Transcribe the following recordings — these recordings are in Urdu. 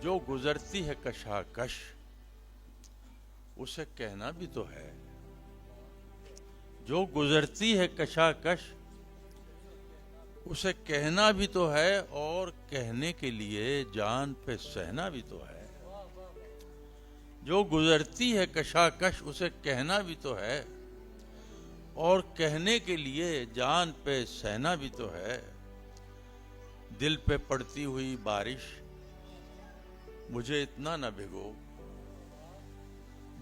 جو گزرتی ہے کشاکش اسے کہنا بھی تو ہے. جو گزرتی ہے کشاکش اسے کہنا بھی تو ہے اور کہنے کے لیے جان پہ سہنا بھی تو ہے. جو گزرتی ہے کشاکش اسے کہنا بھی تو ہے اور کہنے کے لیے جان پہ سہنا بھی تو ہے. دل پہ پڑتی ہوئی بارش مجھے اتنا نہ بھگو.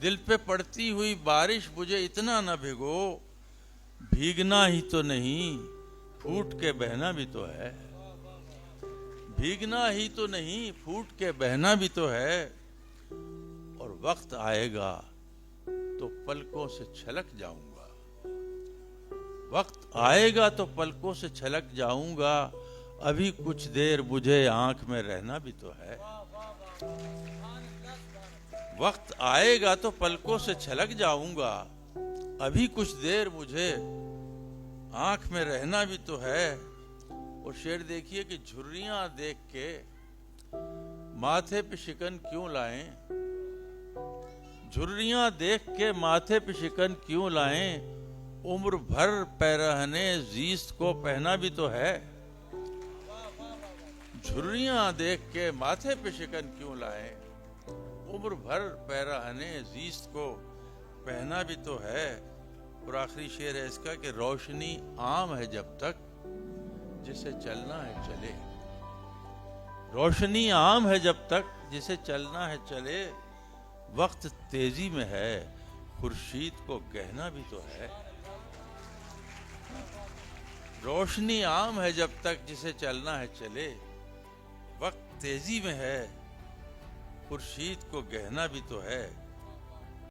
دل پہ پڑتی ہوئی بارش مجھے اتنا نہ بھگو. بھیگنا ہی تو نہیں پھوٹ کے بہنا بھی تو ہے. بھیگنا ہی تو نہیں پھوٹ کے بہنا بھی تو ہے. اور وقت آئے گا تو پلکوں سے چھلک جاؤں گا. وقت آئے گا تو پلکوں سے چھلک جاؤں گا. ابھی کچھ دیر مجھے آنکھ میں رہنا بھی تو ہے. وقت آئے گا تو پلکوں سے چھلک جاؤں گا. ابھی کچھ دیر مجھے آنکھ میں رہنا بھی تو ہے. اور شعر دیکھیے کہ جھریاں دیکھ کے ماتھے پہ شکن کیوں لائیں. جھریاں دیکھ کے ماتھے پہ شکن کیوں لائیں. عمر بھر پیرہنے زیست کو پہنا بھی تو ہے. جھریاں دیکھ کے ماتھے پہ شکن کیوں لائیں. عمر بھر پیرہنے زیست کو پہنا بھی تو ہے. اور آخری شعر ہے اس کا کہ روشنی عام ہے جب تک جسے چلنا ہے چلے. روشنی عام ہے جب تک جسے چلنا ہے چلے. وقت تیزی میں ہے خورشید کو کہنا بھی تو ہے. روشنی عام ہے جب تک جسے چلنا ہے چلے. وقت تیزی میں ہے خورشید کو گہنا بھی تو ہے.